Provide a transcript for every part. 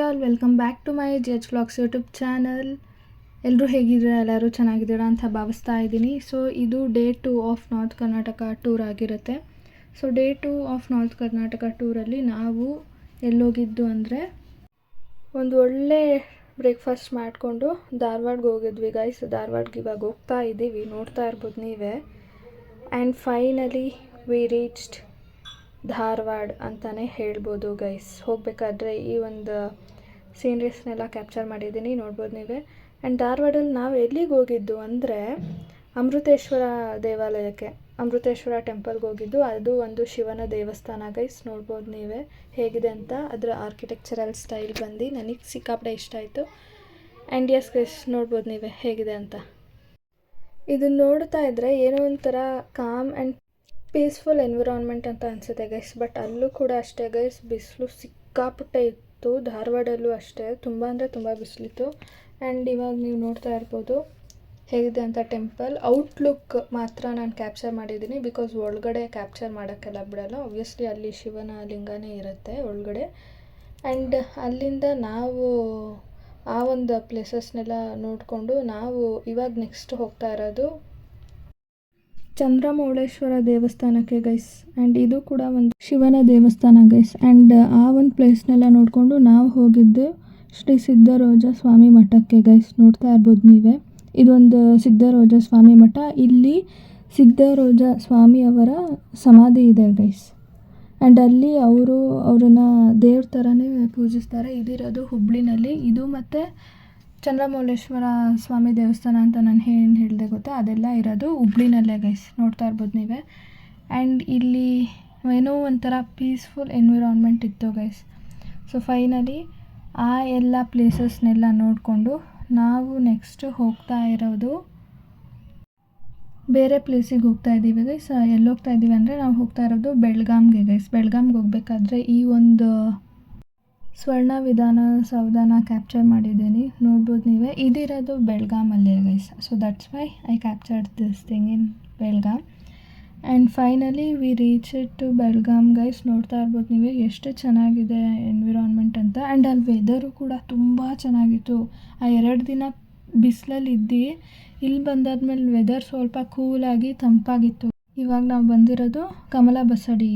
All, welcome back to my Jech vlogs YouTube channel. ಎಲ್ಲರೂ ಹೇಗಿದ್ದೀರಾ? ಎಲ್ಲರೂ ಚೆನ್ನಾಗಿದ್ದೀರಾ ಅಂತ ಭಾವಿಸ್ತಾ ಇದ್ದೀನಿ. ಸೊ ಇದು day 2 of north Karnataka tour ಆಗಿರುತ್ತೆ. So day 2 of north Karnataka ಟೂರಲ್ಲಿ ನಾವು ಎಲ್ಲೋಗಿದ್ದು ಅಂದರೆ ಒಂದು ಒಳ್ಳೆ ಬ್ರೇಕ್ಫಾಸ್ಟ್ ಮಾಡಿಕೊಂಡು ಧಾರವಾಡಗೆ ಹೋಗಿದ್ವಿ ಗೈಸ್. ಧಾರವಾಡಗೆ ಇವಾಗ ಹೋಗ್ತಾ ಇದ್ದೀವಿ, ನೋಡ್ತಾ ಇರ್ಬೋದು ನೀವೇ. And finally V reached Dharwad ಅಂತಲೇ ಹೇಳ್ಬೋದು ಗೈಸ್. ಹೋಗಬೇಕಾದ್ರೆ ಈ ಒಂದು ಸೀನ್ರೀಸ್ನೆಲ್ಲ ಕ್ಯಾಪ್ಚರ್ ಮಾಡಿದ್ದೀನಿ, ನೋಡ್ಬೋದು ನೀವೇ. ಆ್ಯಂಡ್ ಧಾರವಾಡಲ್ಲಿ ನಾವು ಎಲ್ಲಿಗೆ ಹೋಗಿದ್ದು ಅಂದರೆ ಅಮೃತೇಶ್ವರ ದೇವಾಲಯಕ್ಕೆ, ಅಮೃತೇಶ್ವರ ಟೆಂಪಲ್ಗೆ ಹೋಗಿದ್ದು. ಅದು ಒಂದು ಶಿವನ ದೇವಸ್ಥಾನ ಗೈಸ್, ನೋಡ್ಬೋದು ನೀವೇ ಹೇಗಿದೆ ಅಂತ. ಅದರ ಆರ್ಕಿಟೆಕ್ಚರಲ್ ಸ್ಟೈಲ್ ಬಂದು ನನಗೆ ಸಿಕ್ಕಾಪಟ್ಟೆ ಇಷ್ಟ ಆಯಿತು. ಆ್ಯಂಡ್ ಎಸ್ ಗೈಸ್, ನೋಡ್ಬೋದು ನೀವೇ ಹೇಗಿದೆ ಅಂತ. ಇದನ್ನು ನೋಡ್ತಾ ಇದ್ದರೆ ಏನೋ ಒಂಥರ ಕಾಮ್ ಆ್ಯಂಡ್ ಪೀಸ್ಫುಲ್ ಎನ್ವಿರಾನ್ಮೆಂಟ್ ಅಂತ ಅನಿಸುತ್ತೆ ಗೈಸ್. ಬಟ್ ಅಲ್ಲೂ ಕೂಡ ಅಷ್ಟೇ ಗೈಸ್, ಬಿಸಿಲು ಸಿಕ್ಕಾಪಟ್ಟೆ ಇತ್ತು. ಧಾರವಾಡಲ್ಲೂ ಅಷ್ಟೇ, ತುಂಬ ಅಂದರೆ ತುಂಬ ಬಿಸಿಲಿತ್ತು. ಆ್ಯಂಡ್ ಇವಾಗ ನೀವು ನೋಡ್ತಾ ಇರ್ಬೋದು ಹೇಗಿದೆ ಅಂತ ಟೆಂಪಲ್. ಔಟ್ಲುಕ್ ಮಾತ್ರ ನಾನು ಕ್ಯಾಪ್ಚರ್ ಮಾಡಿದ್ದೀನಿ, ಬಿಕಾಸ್ ಒಳಗಡೆ ಕ್ಯಾಪ್ಚರ್ ಮಾಡೋಕ್ಕೆಲ್ಲ ಬಿಡೋಲ್ಲ. ಒಬ್ವಿಯಸ್ಲಿ ಅಲ್ಲಿ ಶಿವನ ಲಿಂಗನೇ ಇರುತ್ತೆ ಒಳಗಡೆ. ಆ್ಯಂಡ್ ಅಲ್ಲಿಂದ ನಾವು ಆ ಒಂದು ಪ್ಲೇಸಸ್ನೆಲ್ಲ ನೋಡಿಕೊಂಡು ನಾವು ಇವಾಗ ನೆಕ್ಸ್ಟ್ ಹೋಗ್ತಾ ಇರೋದು ಚಂದ್ರಮೌಳೇಶ್ವರ ದೇವಸ್ಥಾನಕ್ಕೆ ಗೈಸ್. ಆ್ಯಂಡ್ ಇದು ಕೂಡ ಒಂದು ಶಿವನ ದೇವಸ್ಥಾನ ಗೈಸ್. ಆ್ಯಂಡ್ ಆ ಒಂದು ಪ್ಲೇಸ್ನೆಲ್ಲ ನೋಡಿಕೊಂಡು ನಾವು ಹೋಗಿದ್ದು ಶ್ರೀ ಸಿದ್ಧರೋಜ ಸ್ವಾಮಿ ಮಠಕ್ಕೆ ಗೈಸ್. ನೋಡ್ತಾ ಇರ್ಬೋದು ನೀವೇ, ಇದೊಂದು ಸಿದ್ಧರೋಜ ಸ್ವಾಮಿ ಮಠ. ಇಲ್ಲಿ ಸಿದ್ಧರೋಜ ಸ್ವಾಮಿಯವರ ಸಮಾಧಿ ಇದೆ ಗೈಸ್. ಆ್ಯಂಡ್ ಅಲ್ಲಿ ಅವ್ರನ್ನ ದೇವ್ರ ಥರನೇ ಪೂಜಿಸ್ತಾರೆ. ಇದಿರೋದು ಹುಬ್ಳಿನಲ್ಲಿ. ಇದು ಮತ್ತು ಚಂದ್ರಮೌಳೇಶ್ವರ ಸ್ವಾಮಿ ದೇವಸ್ಥಾನ ಅಂತ ನಾನು ಏನು ಹೇಳಿದೆ ಗೊತ್ತಾ, ಅದೆಲ್ಲ ಇರೋದು ಹುಬ್ಳಿನಲ್ಲೇ ಗೈಸ್. ನೋಡ್ತಾ ಇರ್ಬೋದು ನೀವೇ. ಆ್ಯಂಡ್ ಇಲ್ಲಿ ಏನೋ ಒಂಥರ ಪೀಸ್ಫುಲ್ ಎನ್ವಿರಾನ್ಮೆಂಟ್ ಇತ್ತು ಗೈಸ್. ಸೊ ಫೈನಲಿ ಆ ಎಲ್ಲ ಪ್ಲೇಸಸ್ನೆಲ್ಲ ನೋಡಿಕೊಂಡು ನಾವು ನೆಕ್ಸ್ಟ್ ಹೋಗ್ತಾ ಇರೋದು ಬೇರೆ ಪ್ಲೇಸಿಗೆ ಹೋಗ್ತಾ ಇದ್ದೀವಿ ಗೈಸ್. ಎಲ್ಲಿ ಹೋಗ್ತಾ ಇದ್ದೀವಿ ಅಂದರೆ ನಾವು ಹೋಗ್ತಾ ಇರೋದು ಬೆಳಗಾಂಗೆ ಗೈಸ್. ಬೆಳಗಾಂಗೆ ಹೋಗ್ಬೇಕಾದ್ರೆ ಈ ಒಂದು ಸ್ವರ್ಣ ವಿಧಾನಸೌಧನ ಕ್ಯಾಪ್ಚರ್ ಮಾಡಿದ್ದೀನಿ, ನೋಡ್ಬೋದು ನೀವೇ. ಇದಿರೋದು ಬೆಳಗಾಮಲ್ಲೇ guys. So that's why I captured this thing in Belgaum. And finally we reach it to Belgaum guys. ನೋಡ್ತಾ ಇರ್ಬೋದು ನೀವೇ ಎಷ್ಟು ಚೆನ್ನಾಗಿದೆ ಎನ್ವಿರಾನ್ಮೆಂಟ್ ಅಂತ. ಆ್ಯಂಡ್ ಅಲ್ಲಿ ವೆದರು ಕೂಡ ತುಂಬ ಚೆನ್ನಾಗಿತ್ತು. ಆ 2 ದಿನ ಬಿಸಿಲಲ್ಲಿ ಇದ್ದು ಇಲ್ಲಿ ಬಂದಾದ್ಮೇಲೆ ವೆದರ್ ಸ್ವಲ್ಪ ಕೂಲಾಗಿ ತಂಪಾಗಿತ್ತು. ಇವಾಗ ನಾವು ಬಂದಿರೋದು ಕಮಲ ಬಸಡಿ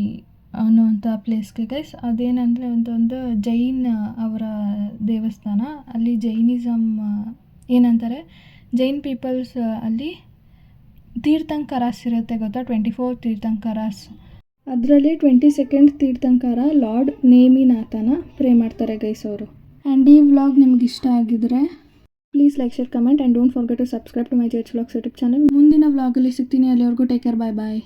ಅನ್ನೋವಂಥ ಪ್ಲೇಸ್ಗೆ ಗೈಸ್. ಅದೇನಂದರೆ ಒಂದು ಜೈನ್ ಅವರ ದೇವಸ್ಥಾನ. ಅಲ್ಲಿ ಜೈನಿಸಮ್ ಏನಂತಾರೆ, ಜೈನ್ ಪೀಪಲ್ಸ್ ಅಲ್ಲಿ ತೀರ್ಥಂಕರಾಸ್ ಇರುತ್ತೆ ಗೊತ್ತಾ, 24 ತೀರ್ಥಂಕರಾಸ್. ಅದರಲ್ಲಿ 22nd ತೀರ್ಥಂಕರ ಲಾರ್ಡ್ ನೇಮಿನಾಥನ ಪ್ರೇ ಮಾಡ್ತಾರೆ ಗೈಸ್ ಅವರು. ಆ್ಯಂಡ್ ಈ ವ್ಲಾಗ್ ನಿಮ್ಗೆ ಇಷ್ಟ ಆಗಿದ್ರೆ please like, share, comment and don't forget to subscribe to my Jech vlogs YouTube channel. ಮುಂದಿನ ವ್ಲಾಗಲ್ಲಿ ಸಿಗ್ತೀನಿ. ಅಲ್ಲಿವರೆಗೂ ಟೇಕ್ ಕೇರ್, ಬಾಯ್ ಬಾಯ್.